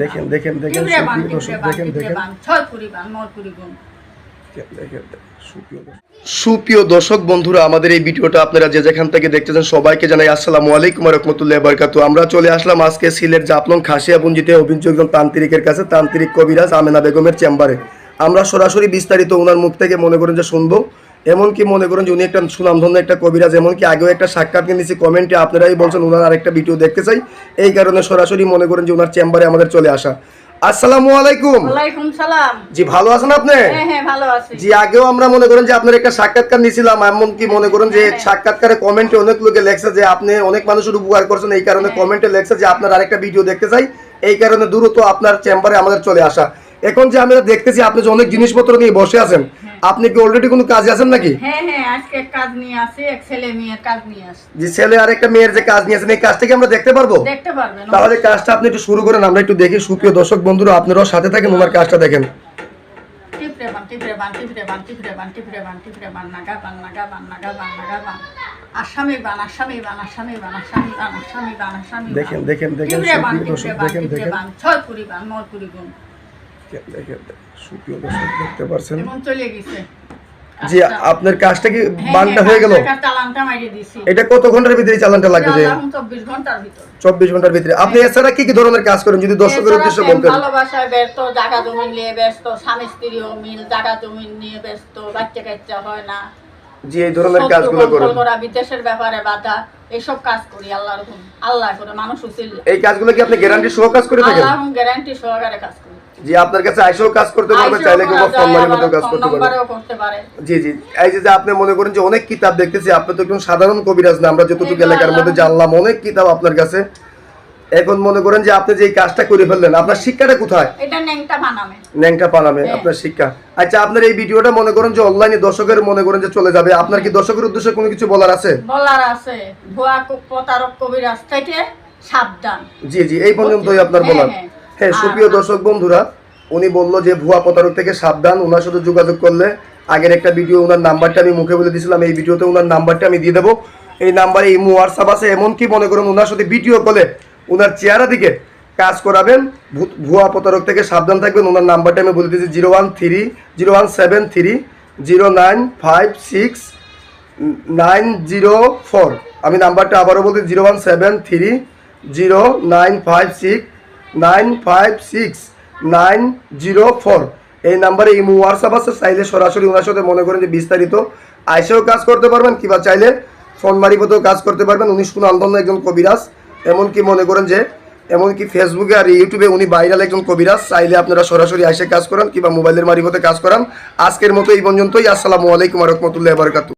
দেখেন দেখেন দেখেন দেখেন দেখেন সুপ্রিয় দর্শক বন্ধুরা, আমাদের এই ভিডিওটা আপনারা যে যেখান থেকে দেখতেছেন সবাইকে জানাই আসসালামু আলাইকুম ওয়া রাহমাতুল্লাহি ওয়া বারাকাতুহু। আমরা চলে আসলাম আজকে সিলেট জাফলং খাসিয়াপুঞ্জিতে অভিযোগ একজন তান্ত্রিকের কাছে, তান্ত্রিক কবিরাজ আমেনা বেগমের চেম্বারে। আমরা সরাসরি বিস্তারিত ওনার মুখ থেকে মনে করেন যে শুনবো। এমনকি মনে করেন যে উনি একটা সুনামধন্য একটা কবিরাজ, এমনকি আগেও একটা সাক্ষাৎ নিয়েছি, কমেন্টে আপনারাই বলছেন ওনার আরেকটা ভিডিও দেখতে চাই, এই কারণে সরাসরি মনে করেন যে ওনার চেম্বারে আমাদের চলে আসা। আসসালামু আলাইকুম। ওয়ালাইকুম সালাম। জি ভালো আছেন আপনি? হ্যাঁ হ্যাঁ ভালো আছি। জি আগেও আমরা মনে করেন যে আপনার একটা সাক্ষাৎকার নিয়েছিলাম, এমনকি মনে করেন যে সাক্ষাৎকারে কমেন্টে অনেক লোকে লেখছে যে আপনি অনেক মানুষের উপকার করছেন, এই কারণে কমেন্টে লেখছে যে আপনার আরেকটা ভিডিও দেখতে চাই, এই কারণে দ্রুত আপনার চেম্বারে আমাদের চলে আসা। এখন যে আমরা দেখতেছি আপনি যে অনেক জিনিসপত্র নিয়ে বসে আছেন, আপনি কি অলরেডি কোনো কাজে আছেন নাকি? হ্যাঁ হ্যাঁ আজকে কাজ নিয়ে আসি, এক ছেলে মেয়ের কাজ নিয়ে আসি। জি ছেলে আর একটা মেয়ের যে কাজ নিয়েছেন, এই কাজটা কি আমরা দেখতে পারবো? দেখতে পারবেন। তাহলে কাজটা আপনি একটু শুরু করেন, আমরা একটু দেখি। সুপ্রিয় দর্শক বন্ধুরা, আপনারাও সাথে থাকেন, ওনার কাজটা দেখেন। টিপরে বান টিপরে বান টিপরে বান টিপরে বান টিপরে বান টিপরে বান নাগা বান নাগা বান নাগা বান নাগা বান আসামি বান আসামি বান আসামি বান আসামি বান আসামি বান আসামি বান। দেখেন দেখেন দেখেন সুপ্রিয় দর্শক দেখেন দেখেন ছয় কুড়ি বান নয় কুড়ি গুণ। দেখেন সুপ্রিয় দর্শক দেখতে পাচ্ছেন। এমন চলে গেছে। জি আপনার কাজটা কি বানটা হয়ে গেল? চালানটা মাইরে দিছি। এটা কত ঘন্টার ভিতরে চালানটা লাগবে? যে 24 ঘন্টার ভিতর। 24 ঘন্টার ভিতরে। আপনি এছাড়া কি কি ধরনের কাজ করেন যদি দর্শকের উদ্দেশ্যে বলতেন? ভালোবাসায় ব্যস্ত, জায়গা জমি নিয়ে ব্যস্ত, স্বামী স্ত্রীও মিল, জায়গা জমি নিয়ে ব্যস্ত, বাচ্চা কাচ্চা হয় না। জি এই ধরনের কাজগুলো করেন। বিদেশের ব্যাপারে বাধা, এইসব কাজ করি আল্লাহর হুকুম। আল্লাহ করে মানুষ উচিত। এই কাজগুলো কি আপনি গ্যারান্টি সহ কাজ করে থাকেন? আল্লাহ গ্যারান্টি সহকারে কাজ করি। জি আপনার কাছে আইসেও কাজ করতে পারবে, চাইলে কেউ ফোন মারিয়ে কাজ করতে পারে। জি জি এই যে আপনি মনে করেন যে অনেক কিতাব দেখতেছি, আপনি তো একজন সাধারণ কবিরাজ না, আমরা যতটুকু এলাকার মধ্যে জানলাম অনেক কিতাব আপনার কাছে। এখন মনে করেন যে আপনি যে এই কাজটা করে ফেললেন, আপনার শিক্ষাটা কোথায়? এটা ন্যাংটা বানামে। ন্যাংটা পানামে আপনার শিক্ষা। আচ্ছা আপনার এই ভিডিওটা মনে করেন যে অনলাইনে দর্শকের মনে করেন যে চলে যাবে, আপনার কি দর্শকের উদ্দেশ্যে কোনো কিছু বলার আছে? বলার আছে, ভুয়া প্রতারক কবিরাজ থেকে সাবধান। জি জি এই পর্যন্তই আপনার বলার। হ্যাঁ সুপ্রিয় দর্শক বন্ধুরা, উনি বললো যে ভুয়া প্রতারক থেকে সাবধান, ওনার সাথে যোগাযোগ করলে, আগের একটা ভিডিও ওনার নাম্বারটা আমি মুখে বলে দিয়েছিলাম, এই ভিডিওতে ওনার নাম্বারটা আমি দিয়ে দেবো। এই নাম্বারে এই হোয়াটসঅ্যাপ আছে, এমনকি মনে করুন ওনার সাথে ভিডিও কলে ওনার চেহারা দিকে কাজ করাবেন। ভুয়া প্রতারক থেকে সাবধান থাকবেন। ওনার নাম্বারটা আমি বলে দিয়েছি 01301730904। আমি নাম্বারটা আবারও বলছি 01730956956 এই নাম্বারে ইমো হোয়াটসঅ্যাপ আছে, চাইলে সরাসরি ওনার সাথে মনে করেন যে বিস্তারিত আইসেও কাজ করতে পারবেন, কিংবা চাইলে ফোন মারিফতেও কাজ করতে পারবেন। উনি সুনামধন্য একজন কবিরাজ, এমনকি মনে করেন যে এমনকি ফেসবুকে আর ইউটিউবে উনি ভাইরাল একজন কবিরাজ, চাইলে আপনারা সরাসরি আইসে কাজ করান কিংবা মোবাইলের মারিফতে কাজ করান। আজকের মতো এই পর্যন্তই। আসসালামু আলাইকুম ওয়া রাহমাতুল্লাহি ওয়া বারাকাতুহু।